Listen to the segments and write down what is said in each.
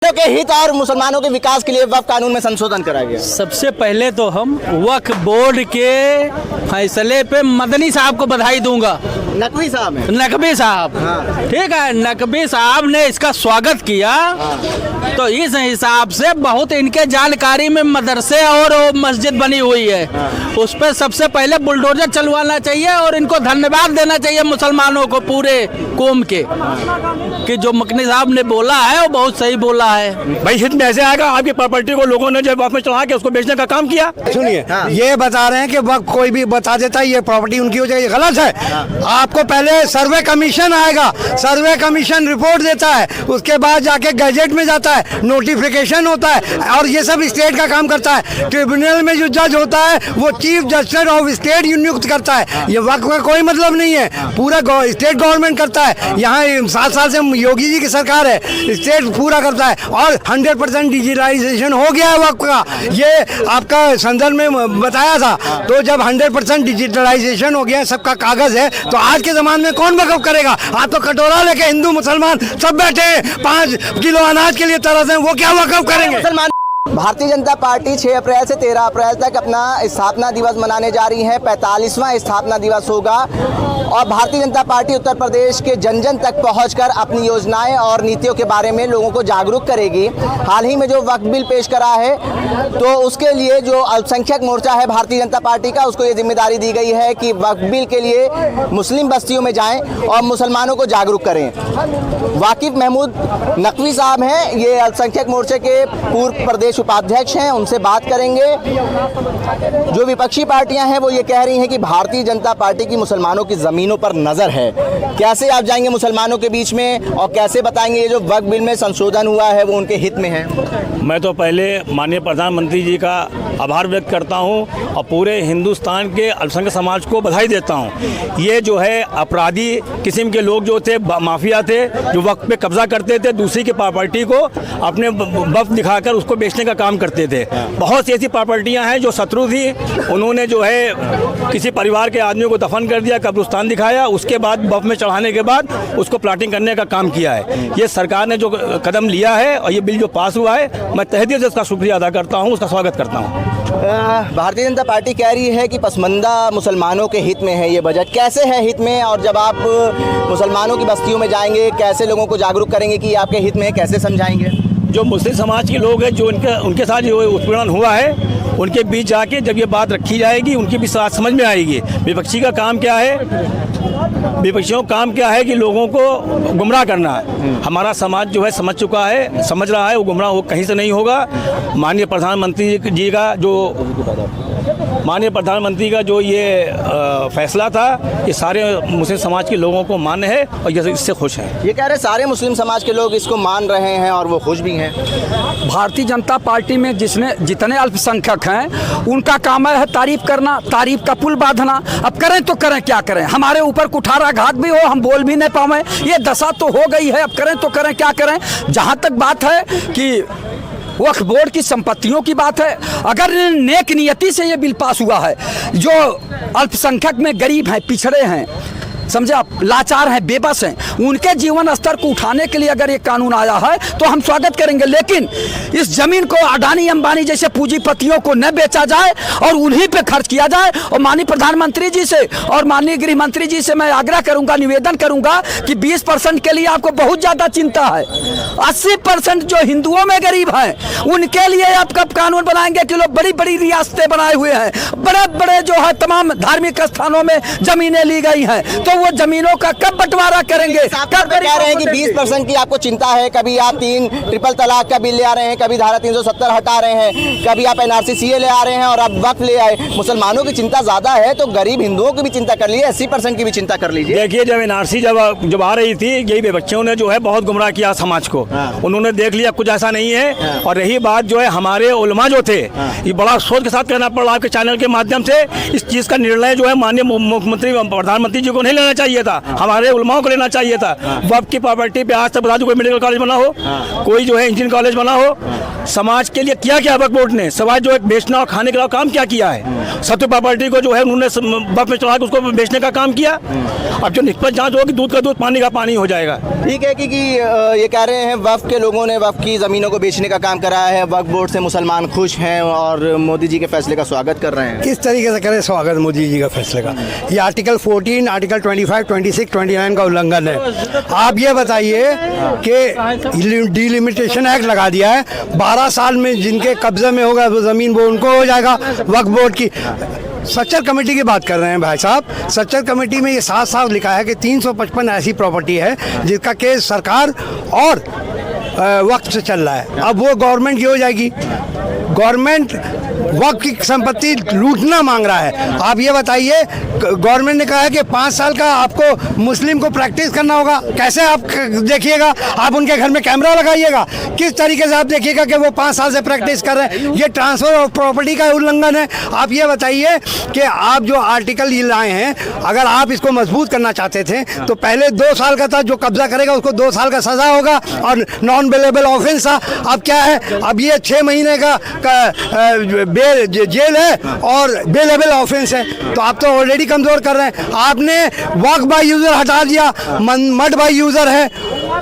के हित और मुसलमानों के विकास के लिए वक्फ कानून में संशोधन करा गया। सबसे पहले तो हम वक्फ बोर्ड के फैसले पे मदनी साहब को बधाई दूंगा। नकवी साहब हैं। नकवी साहब, ठीक है, नकवी साहब ने इसका स्वागत किया। तो इस हिसाब से बहुत इनके जानकारी में मदरसे और मस्जिद बनी हुई है, उस पर सबसे पहले बुलडोजर चलवाना चाहिए और इनको धन्यवाद देना चाहिए मुसलमानों को, पूरे कौम के, कि जो मकनी साहब ने बोला है वो बहुत सही बोला है। भाई हित में ऐसे आएगा, आपकी प्रॉपर्टी को लोगों ने जब वक्त में चढ़ा के उसको बेचने का काम किया। सुनिए, ये बता रहे हैं कि वक्त कोई भी बता देता है ये प्रॉपर्टी उनकी हो जाएगी, गलत है। आपको पहले सर्वे कमीशन आएगा, सर्वे कमीशन रिपोर्ट देता है, उसके बाद जाके गैजेट में जाता है, नोटिफिकेशन होता है, और ये सब स्टेट का काम करता है। ट्रिब्यूनल में जो जज होता है वो चीफ जस्टिस ऑफ स्टेट नियुक्त करता है। ये वक्त का कोई मतलब नहीं है, पूरा स्टेट गवर्नमेंट करता है। यहाँ 7 साल से योगी जी की सरकार है, स्टेट पूरा करता है और 100% डिजिटलाइजेशन हो गया है वक्त का। ये आपका संदर्भ में बताया था। तो जब 100% डिजिटलाइजेशन हो गया, सबका कागज है, तो आज के जमाने में कौन वक्फ करेगा? आप तो कटोरा लेके हिंदू मुसलमान सब बैठे हैं, 5 किलो अनाज के लिए तरस हैं, वो क्या वक्फ करेंगे? भारतीय जनता पार्टी 6 अप्रैल से 13 अप्रैल तक अपना स्थापना दिवस मनाने जा रही है। 45वां स्थापना दिवस होगा और भारतीय जनता पार्टी उत्तर प्रदेश के जन जन तक पहुंचकर अपनी योजनाएं और नीतियों के बारे में लोगों को जागरूक करेगी। हाल ही में जो वक्फ बिल पेश करा है, तो उसके लिए जो अल्पसंख्यक मोर्चा है भारतीय जनता पार्टी का, उसको ये जिम्मेदारी दी गई है कि वक्फ बिल के लिए मुस्लिम बस्तियों में जाएं और मुसलमानों को जागरूक करें। वाकिफ महमूद नकवी साहब हैं, ये अल्पसंख्यक मोर्चे के पूर्व प्रदेश उपाध्यक्ष हैं, उनसे बात करेंगे। जो विपक्षी पार्टियां हैं वो ये कह रही हैं कि भारतीय जनता पार्टी की मुसलमानों की जमीनों पर नजर है। कैसे आप जाएंगे मुसलमानों के बीच में और कैसे बताएंगे ये जो वक्फ बिल में संशोधन हुआ है वो उनके हित में है? मैं तो पहले माननीय प्रधानमंत्री जी का आभार व्यक्त करता हूं और पूरे हिंदुस्तान के अल्पसंख्यक समाज को बधाई देता हूं। ये जो है अपराधी किस्म के लोग जो थे, माफिया थे, जो वक्त पे कब्जा करते थे, दूसरी की प्रॉपर्टी को अपने वक्त दिखाकर उसको बेचने का काम करते थे। बहुत सी ऐसी प्रॉपर्टियां हैं जो शत्रु थी, उन्होंने जो है किसी परिवार के आदमियों को दफन कर दिया, कब्रिस्तान दिखाया, उसके बाद वक्त में चढ़ाने के बाद उसको प्लाटिंग करने का काम किया है। ये सरकार ने जो कदम लिया है और ये बिल जो पास हुआ है, मैं तहे दिल से उसका शुक्रिया अदा करता हूँ, उसका स्वागत करता हूँ। भारतीय जनता पार्टी कह रही है कि पसमानदा मुसलमानों के हित में है ये बजट। कैसे है हित में? और जब आप मुसलमानों की बस्तियों में जाएंगे, कैसे लोगों को जागरूक करेंगे कि आपके हित में है, कैसे समझाएंगे? जो मुस्लिम समाज के लोग हैं, जो उनके साथ जो उत्पीड़न हुआ है, उनके बीच जाके जब ये बात रखी जाएगी, उनकी भी बात समझ में आएगी। विपक्षी का काम क्या है? विपक्षियों का काम क्या है कि लोगों को गुमराह करना है। हमारा समाज जो है समझ चुका है, समझ रहा है, वो गुमराह हो कहीं से नहीं होगा। माननीय प्रधानमंत्री का जो ये फैसला था, ये सारे मुस्लिम समाज के लोगों को मान्य है और ये इससे खुश हैं। ये कह रहे सारे मुस्लिम समाज के लोग इसको मान रहे हैं और वो खुश भी हैं। भारतीय जनता पार्टी में जितने अल्पसंख्यक हैं, उनका काम है तारीफ करना, तारीफ का पुल बांधना। अब करें तो करें, क्या करें? हमारे ऊपर कुठाराघात भी हो, हम बोल भी नहीं पाए, ये दशा तो हो गई है। अब करें तो करें, क्या करें? जहाँ तक बात है कि वक्फ बोर्ड की संपत्तियों की बात है, अगर नेक नियति से ये बिल पास हुआ है, जो अल्पसंख्यक में गरीब हैं, पिछड़े हैं, समझे आप, लाचार हैं, बेबस हैं, उनके जीवन स्तर को उठाने के लिए अगर ये कानून आया है तो हम स्वागत करेंगे। लेकिन इस जमीन को अडानी अंबानी जैसे पूंजीपतियों को न बेचा जाए और उन्हीं पे खर्च किया जाए। और माननीय प्रधानमंत्री जी से और माननीय गृह मंत्री जी से मैं आग्रह करूंगा, निवेदन करूंगा कि 20% के लिए आपको बहुत ज्यादा चिंता है। 80% जो हिंदुओं में गरीब हैं, उनके लिए आप कब कानून बनाएंगे कि लोग बड़ी बड़ी रियासतें बनाए हुए हैं, बड़े बड़े जो है तमाम धार्मिक स्थानों में जमीनें ली गई हैं, तो वो जमीनों का कब बंटवारा करेंगे? कब कह रहे हैं कि 20% की आपको चिंता है? कभी आप 3 ट्रिपल तलाक का बिल ले आ रहे हैं, कभी धारा 370 हटा रहे हैं, कभी आप NRC CA ले आ रहे हैं और अब वक्फ ले आए। मुसलमानों की चिंता ज्यादा है तो गरीब हिंदुओं की भी चिंता कर लीजिए, 80% की भी चिंता कर लीजिए। देखिए, जब NRC जब आ रही थी, यही बच्चों ने जो है बहुत गुमराह किया समाज को। उन्होंने देख लिया कुछ ऐसा नहीं है। और रही बात जो है हमारे उलमा जो थे, ये बड़ा सोच के साथ करना पड़ा आपके चैनल के माध्यम से। इस चीज का निर्णय जो है माननीय मुख्यमंत्री प्रधानमंत्री जी को नहीं लेना चाहिए था, हमारे उलमाओं को लेना चाहिए था। वक्फ की प्रॉपर्टी पे आज तक बता दो कोई मेडिकल कॉलेज बना हो, कोई जो है इंजीनियरिंग कॉलेज बना हो, समाज के लिए किया क्या वक्फ बोर्ड ने? समाज जो है बेचना और खाने का काम क्या किया है? सत्य प्रॉपर्टी को जो है उन्होंने वक्फ में चढ़ा के उसको बेचने का काम किया। अब जो निष्पक्ष जांच होगी, दूध का दूध पानी का पानी हो जाएगा। ठीक है कि ये कह रहे हैं वक्फ के लोगों ने वक्फ की ज़मीनों को बेचने का काम कराया है, वक्फ बोर्ड से मुसलमान खुश हैं और मोदी जी के फैसले का स्वागत कर रहे हैं। किस तरीके से करें स्वागत मोदी जी का फैसले का? ये आर्टिकल 14, आर्टिकल 25, 26, 29 का उल्लंघन है। आप ये बताइए कि डिलिमिटेशन एक्ट लगा दिया है, 12 साल में जिनके कब्जे में होगा वो ज़मीन वो उनको हो जाएगा। वक्फ बोर्ड की सच्चर कमेटी की बात कर रहे हैं भाई साहब। सच्चर कमेटी में ये साफ साफ लिखा है कि 355 ऐसी प्रॉपर्टी है जिसका केस सरकार और वक्त से चल रहा है। अब वो गवर्नमेंट की हो जाएगी। गवर्नमेंट वक्त की संपत्ति लूटना मांग रहा है। आप ये बताइए, गवर्नमेंट ने कहा है कि 5 साल का आपको मुस्लिम को प्रैक्टिस करना होगा। कैसे आप देखिएगा? आप उनके घर में कैमरा लगाइएगा? किस तरीके से आप देखिएगा कि वो 5 साल से प्रैक्टिस कर रहे हैं? ये ट्रांसफर ऑफ प्रॉपर्टी का उल्लंघन है। आप ये बताइए कि आप जो आर्टिकल ये लाए हैं, अगर आप इसको मजबूत करना चाहते थे तो पहले 2 साल का था, जो कब्जा करेगा उसको 2 साल का सजा होगा और नॉन बेलेबल ऑफेंस था। अब क्या है? अब ये 6 महीने का जेल है और बेलेबल ऑफेंस है। तो आप तो ऑलरेडी कमजोर कर रहे हैं। आपने वक्फ बाय यूजर हटा दिया, मठ बाय यूजर है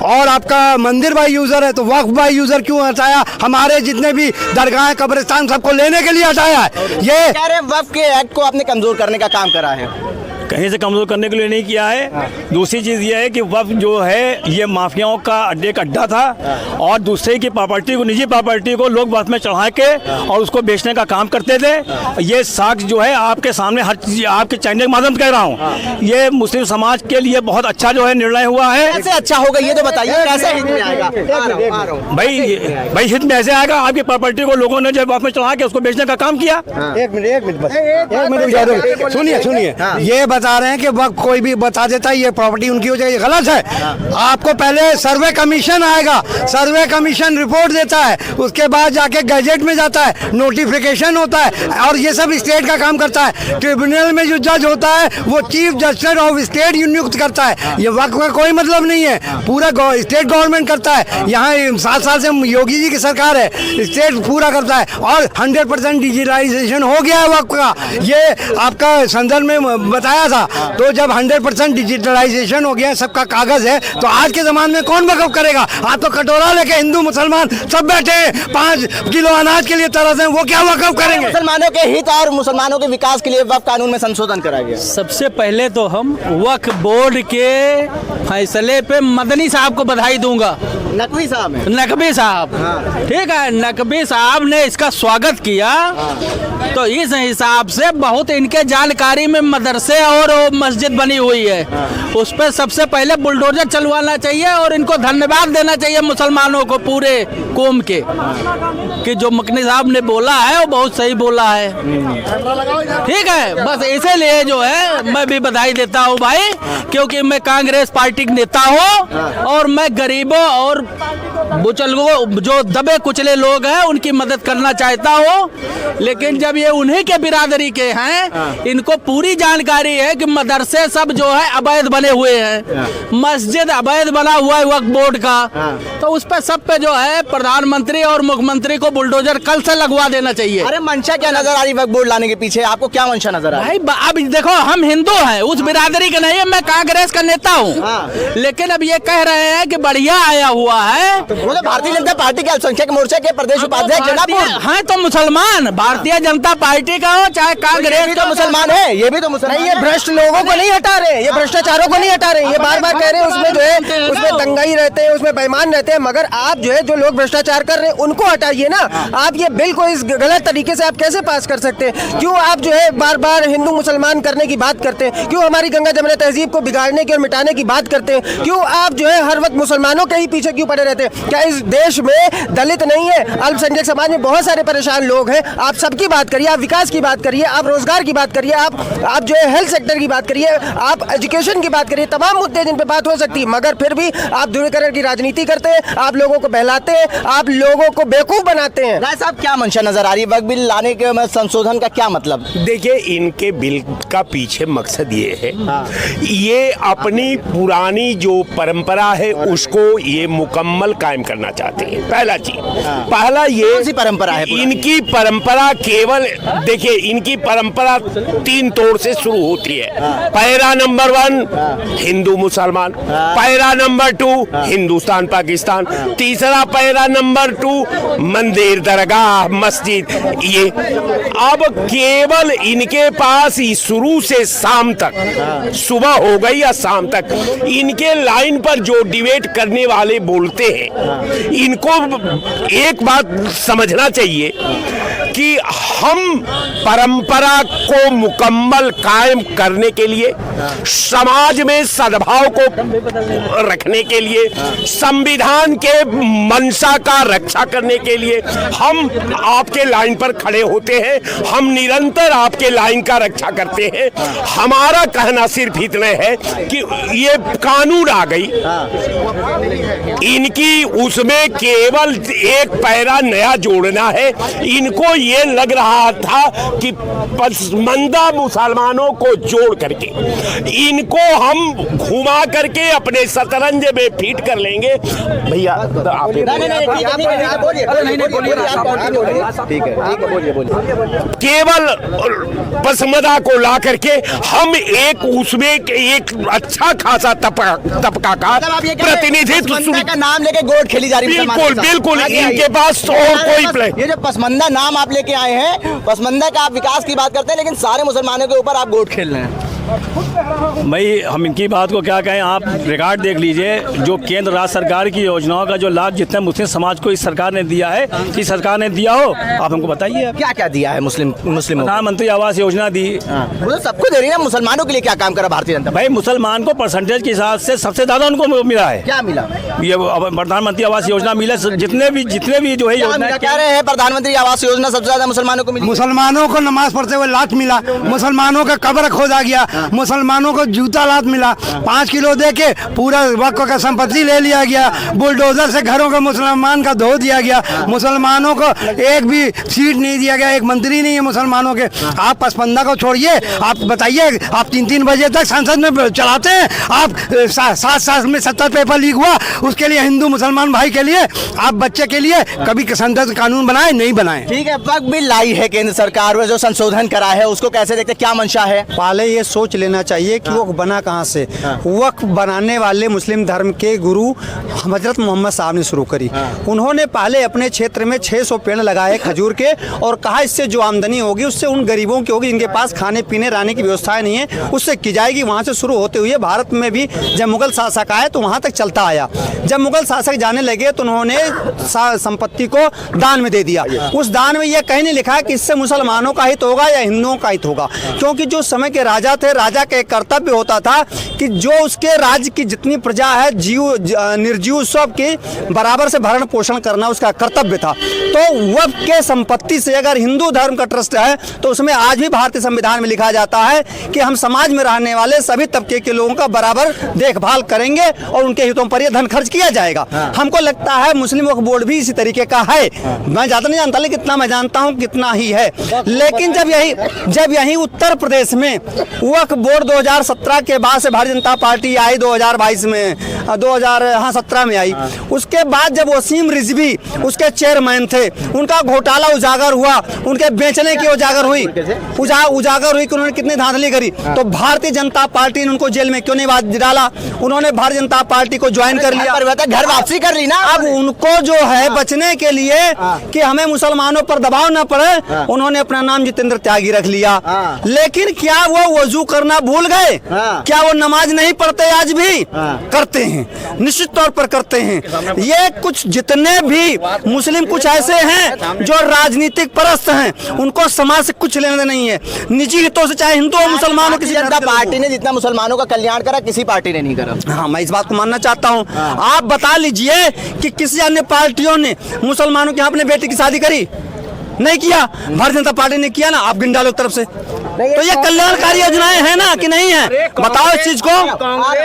और आपका मंदिर बाय यूजर है, तो वक्फ बाय यूजर क्यों हटाया? हमारे जितने भी दरगाह कब्रिस्तान सबको लेने के लिए हटाया है। ये कह रहे हैं वक्फ के एक्ट को आपने कमजोर करने का काम करा है। कहीं से कमज़ोर करने के लिए नहीं किया है। दूसरी चीज़ ये है कि वक्फ जो है ये माफियाओं का अड्डा था और दूसरे की प्रॉपर्टी को, निजी प्रॉपर्टी को लोग वक्फ में चढ़ा के और उसको बेचने का काम करते थे। ये साक्ष्य जो है आपके सामने हर चीज़ आपके चैनल के माध्यम से कह रहा हूँ। ये मुस्लिम समाज के लिए बहुत अच्छा जो है निर्णय हुआ है। कैसे अच्छा होगा ये तो बताइए, कैसे हित में आएगा? भाई हित में ऐसे आएगा, आपकी प्रॉपर्टी को लोगों ने जब वक्फ में चढ़ा के उसको बेचने का काम किया। एक मिनट बस, एक मिनट सुनिए। ये बता रहे हैं कि वक्त कोई भी बता देता है ये प्रॉपर्टी उनकी हो जाएगी, गलत है। आपको पहले सर्वे कमीशन आएगा, सर्वे कमीशन रिपोर्ट देता है, उसके बाद जाके गैजेट में जाता है, नोटिफिकेशन होता है और ये सब स्टेट का काम करता है। ट्रिब्यूनल में जो जज होता है वो चीफ जस्टिस ऑफ स्टेट नियुक्त करता है। ये वक्त का कोई मतलब नहीं है, पूरा स्टेट गवर्नमेंट करता है। यहाँ 7 साल से योगी जी की सरकार है, स्टेट पूरा करता है और 100% डिजिटलाइजेशन हो गया है वक्त का। ये आपका संसद में बताया था। तो जब 100% डिजिटलाइजेशन हो गया, सबका कागज है, तो आज के जमाने में कौन वक्फ करेगा? आप तो कटोरा लेके हिंदू मुसलमान सब बैठे हैं, 5 किलो अनाज के लिए तरस हैं, वो क्या वक्फ करेंगे? मुसलमानों के हित और मुसलमानों के विकास के लिए वक्फ कानून में संशोधन कराया गया। सबसे पहले तो हम वक्फ बोर्ड के फैसले पे मदनी साहब को बधाई दूंगा। नकवी साहब है। नकवी साहब, ठीक है, नकवी साहब ने इसका स्वागत किया। तो इस हिसाब से बहुत इनके जानकारी में मदरसे और मस्जिद बनी हुई है, उस पर सबसे पहले बुलडोजर चलवाना चाहिए और इनको धन्यवाद देना चाहिए मुसलमानों को, पूरे कौम के, कि जो मकनी साहब ने बोला है वो बहुत सही बोला है। ठीक है, बस इसीलिए जो है मैं भी बधाई देता हूँ भाई, क्योंकि मैं कांग्रेस पार्टी का नेता हूँ और मैं गरीबों और बुजुर्गों, जो दबे कुचले लोग हैं, उनकी मदद करना चाहता हूँ। लेकिन जब ये उन्हीं के बिरादरी के हैं, इनको पूरी जानकारी है कि मदरसे सब जो है अवैध बने हुए हैं, मस्जिद अवैध बना हुआ है वक्फ बोर्ड का, तो उस पे सब पे जो है प्रधानमंत्री और मुख्यमंत्री को बुलडोजर कल से लगवा देना चाहिए। अरे मंशा क्या नजर आ रही वक्फ बोर्ड लाने के पीछे? आपको क्या मंशा नजर आ रही? भाई अब देखो, हम हिंदू हैं, उस बिरादरी के नहीं है, मैं कांग्रेस का नेता हूँ। लेकिन अब ये कह रहे हैं कि बढ़िया आया हुआ है, वो तो भारतीय जनता पार्टी के अल्पसंख्यक मोर्चे के प्रदेश उपाध्यक्ष हैं, तो मुसलमान भारतीय जनता पार्टी का हो चाहे कांग्रेस तो मुसलमान है, ये भी तो मुसलमान। ये भ्रष्ट लोगों को नहीं हटा रहे, ये भ्रष्टाचारों को नहीं हटा रहे। ये बार बार कह रहे हैं उसमें जो है उसमें दंगाई रहते हैं, उसमें बेईमान रहते हैं, मगर आप जो है जो लोग भ्रष्टाचार कर रहे हैं उनको हटाइए ना। आप ये बिल को इस गलत तरीके से आप कैसे पास कर सकते हैं? क्यों आप जो है बार बार हिंदू मुसलमान करने की बात करते हैं? क्यों हमारी गंगा जमुना तहजीब को बिगाड़ने की और मिटाने की बात करते हैं? क्यों आप जो है हर वक्त मुसलमानों के ही पीछे क्यों पड़े रहते हैं? क्या इस देश में दलित नहीं है? अल्पसंख्यक समाज में बहुत सारे परेशान लोग हैं। आप सबकी बात करिए, आप विकास की बात करिए, आप रोजगार की बात करिए, आप जो है हेल्थ सेक्टर की बात करिए, आप एजुकेशन की बात करिए, तमाम मुद्दे जिन पे बात हो सकती है, मगर फिर भी आप ध्रुवीकरण की राजनीति करते हैं, आप लोगों को बहलाते हैं, आप लोगों को बेवकूफ बनाते हैं। राय साहब, क्या मंशा नजर आ रही है? वक्फ बिल लाने के संशोधन का क्या मतलब? देखिए, इनके बिल का पीछे मकसद ये है, ये अपनी पुरानी जो परंपरा है उसको ये मुकम्मल कायम करना चाहते हैं। पहला चीज, पहला ये कौन सी परंपरा है पुरानी? इनकी परंपरा केवल देखिए, इनकी परंपरा 3 तोड़ से शुरू होती है। पैरा नंबर 1 हिंदू मुसलमान, पैरा नंबर 2 हिंदुस्तान पाकिस्तान, तीसरा पैरा नंबर 2 मंदिर दरगाह मस्जिद। ये अब केवल इनके पास ही शुरू से शाम तक, सुबह हो गई या शाम तक, इनके लाइन पर जो डिबेट करने वाले बोलते हैं, इनको एक बात समझना चाहिए कि हम परंपरा को मुकम्मल कायम करने के लिए, समाज में सद्भाव को रखने के लिए, संविधान के मंशा का रक्षा करने के लिए हम आपके लाइन पर खड़े होते हैं। हम निरंतर आपके लाइन का रक्षा करते हैं। हमारा कहना सिर्फ इतना है कि ये कानून आ गई, इनकी उसमें केवल एक पैरा नया जोड़ना है। इनको ये लग रहा था कि पसमंदा मुसलमानों को जोड़ करके इनको हम घुमा करके अपने शतरंज में फिट कर लेंगे। भैया आप केवल पसमंदा को ला करके हम एक उसमें एक अच्छा खासा तबका का प्रतिनिधित्व का नाम लेके गोट खेली जा रही है। बिल्कुल बिल्कुल, इनके पास और कोई प्लान। ये जो पसमंदा नाम आप लेके आए हैं, पसमंदा का आप विकास की बात करते हैं, लेकिन सारे मुसलमानों के ऊपर आप गोट खेल रहे हैं। भाई हम इनकी बात को क्या कहें, आप रिकॉर्ड देख लीजिए। जो केंद्र राज्य सरकार की योजनाओं का जो लाभ जितने मुस्लिम समाज को इस सरकार ने दिया है, इस सरकार ने दिया हो, आप हमको बताइए। क्या क्या दिया है मुस्लिमों को? प्रधानमंत्री आवास योजना दी, वो तो सबको दे रही है। मुसलमानों के लिए क्या काम करा भारतीय जनता? भाई मुसलमान को परसेंटेज के हिसाब से सबसे ज्यादा उनको मिला है। क्या मिला? ये प्रधानमंत्री आवास योजना मिला, जितने भी जो है योजना कह रहे हैं प्रधानमंत्री आवास योजना सबसे ज्यादा मुसलमानों को मिली। मुसलमानों को नमाज पढ़ते हुए लात मिला, मुसलमानों का कब्र खोदा गया, मुसलमानों को जूता लात मिला, 5 किलो दे के पूरा वक्फ का संपत्ति ले लिया गया, बुलडोजर से घरों का मुसलमान का धो दिया गया, मुसलमानों को एक भी सीट नहीं दिया गया, एक मंत्री नहीं है मुसलमानों के। आप पसमंदा को छोड़िए, आप बताइए, आप 3-3 बजे तक संसद में चलाते हैं। आप 7 साल में 70 पेपर लीक हुआ, उसके लिए हिंदू मुसलमान भाई के लिए, आप बच्चे के लिए कभी संसद कानून बनाए नहीं बनाए? ठीक है, वक्फ बिल लाई है केंद्र सरकार में, जो संशोधन करा है, उसको कैसे देखते, क्या मंशा है? पहले ये सोच लेना चाहिए कि वक्फ बना कहाँ से। वक्फ बनाने वाले मुस्लिम धर्म के गुरु हजरत मोहम्मद साहब ने शुरू करी। उन्होंने पहले अपने क्षेत्र में 600 पेड़ लगाए खजूर के, और कहा इससे जो आमदनी होगी उससे उन गरीबों की होगी जिनके पास खाने पीने रहने की व्यवस्थाएं नहीं है, उससे की जाएगी। वहाँ से शुरू होते हुए भारत में भी जब मुगल शासक आए तो वहाँ तक चलता आया। जब मुगल शासक जाने लगे तो उन्होंने संपत्ति को दान में दे दिया। उस दान में यह कहीं नहीं लिखा कि इससे मुसलमानों का हित होगा या हिंदुओं का हित होगा, क्योंकि जो समय के राजा थे, राजा का एक कर्तव्य होता था कि जो उसके राज्य की जितनी प्रजा है, जीव निर्जीव सब के बराबर से भरण पोषण करना उसका कर्तव्य था। तो वक्फ के संपत्ति से अगर हिंदू धर्म का ट्रस्ट है तो उसमें आज भी भारतीय संविधान में लिखा जाता है कि हम समाज में रहने वाले सभी तबके के लोगों का बराबर देखभाल करेंगे और उनके हितों पर यह धन खर्च किया जाएगा। हमको लगता है मुस्लिम वक्फ बोर्ड भी इसी तरीके का है। मैं ज्यादा नहीं जानता, लेकिन कितना मैं जानता हूँ कितना ही है। लेकिन जब यही उत्तर प्रदेश में वक्फ बोर्ड 2017 के बाद से भारतीय जनता पार्टी आई, 2022 में 2017 में आई, उसके बाद जब वसीम रिजवी उसके चेयरमैन थे, उनका घोटाला उजागर हुआ, उनके बेचने की उजागर हुई कि उन्होंने कितनी धांधली करी, तो भारतीय जनता पार्टी ने उनको जेल में क्यों नहीं डाला? उन्होंने भारतीय जनता पार्टी को ज्वाइन कर लिया, घर वापसी कर ली ना। अब उनको जो है बचने के लिए कि हमें मुसलमानों पर दबाव न पड़े, उन्होंने अपना नाम जितेंद्र त्यागी रख लिया। लेकिन क्या वो वजू करना भूल गए? क्या वो नमाज नहीं पढ़ते? आज भी करते हैं, निश्चित तौर पर करते हैं। ये कुछ जितने भी मुस्लिम कुछ ऐसे हैं जो राजनीतिक परस्त हैं, उनको समाज से कुछ लेने नहीं है, निजी हितों से, चाहे हिंदू और मुसलमानों। किसी जनता पार्टी ने जितना मुसलमानों का कल्याण करा, किसी पार्टी ने नहीं करा। हाँ, मैं इस बात को मानना चाहता हूँ। आप बता लीजिए कि किसी अन्य पार्टियों ने मुसलमानों के यहाँ अपने बेटे की शादी करी? नहीं किया, भारतीय जनता पार्टी ने किया ना, आप गिन डालो तरफ से। तो ये कल्याणकारी योजनाएं हैं ना कि नहीं है, बताओ इस चीज को,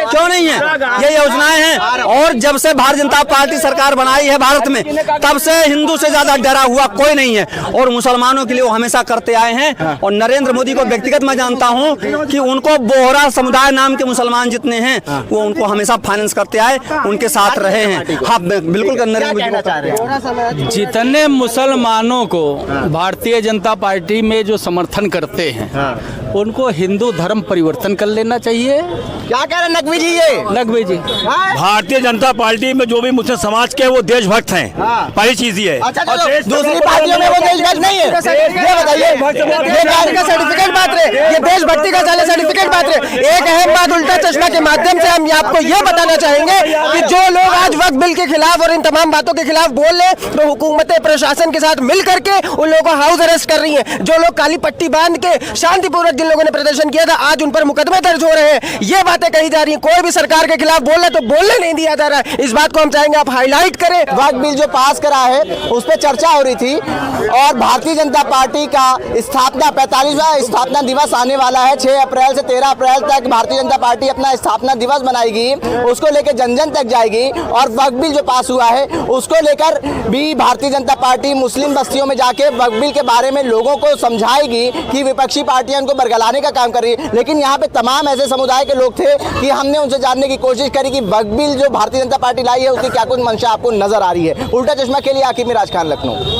क्यों नहीं है? ये योजनाएं हैं। और जब से भारतीय जनता पार्टी सरकार बनाई है भारत में, तब से हिंदू से ज्यादा डरा हुआ कोई नहीं है, और मुसलमानों के लिए वो हमेशा करते आए हैं। और नरेंद्र मोदी को व्यक्तिगत मैं जानता हूं कि उनको बोहरा समुदाय नाम के मुसलमान जितने हैं वो उनको हमेशा फाइनेंस करते आए, उनके साथ रहे हैं। हाँ बिल्कुल नरेंद्र मोदी जितने मुसलमानों को भारतीय जनता पार्टी में जो समर्थन करते हैं उनको हिंदू धर्म परिवर्तन कर लेना चाहिए। क्या कह रहे हैं नकवी जी? ये नकवी जी, भारतीय जनता पार्टी में जो भी मुस्लिम समाज के वो देशभक्त हैं, पहली चीज ये है। अच्छा चलो, दूसरी पार्टियों में वो देशभक्त नहीं है, ये बताइए। ये का सर्टिफिकेट बात रहे, ये देशभक्ति का सर्टिफिकेट बात रहे। एक अहम बात उल्टा चश्मा के माध्यम से हम आपको ये बताना चाहेंगे कि जो लोग आज वक्फ बिल के खिलाफ और इन तमाम बातों के खिलाफ बोल रहे हैं, तो हुकूमत प्रशासन के साथ मिल करके उन लोगों को हाउस अरेस्ट कर रही है। जो लोग काली पट्टी बांध के शांतिपूर्वक जिन लोगों ने प्रदर्शन किया था, आज उन पर मुकदमे दर्ज हो रहे हैं। ये बातें कही जा रही है। कोई भी सरकार के खिलाफ बोल रहा है तो बोलने नहीं दिया जा रहा है। इस बात को हम चाहेंगे आप हाईलाइट करें। वक्फ बिल जो पास करा है उस पर चर्चा हो रही थी, और भारतीय जनता पार्टी का स्थापना 45वां स्थापना दिवस आने वाला है। 6 अप्रैल से 13 अप्रैल तक भारतीय जनता पार्टी अपना स्थापना दिवस मनाएगी, उसको लेकर जन जन तक जाएगी। और वक्फ बिल जो पास हुआ है उसको लेकर भी भारतीय जनता पार्टी मुस्लिम बस्तियों में जाके वक्फ बिल के बारे में लोगों को समझाएगी कि विपक्षी पार्टियां उनको बरगलाने का काम कर रही है। लेकिन यहाँ पे तमाम ऐसे समुदाय के लोग थे कि हमने उनसे जानने की कोशिश करी कि वक्फ बिल जो भारतीय जनता पार्टी लाई है उसकी क्या कुछ मंशा आपको नजर आ रही है। उल्टा चश्मा के लिए आकिब मिराज खान, लखनऊ।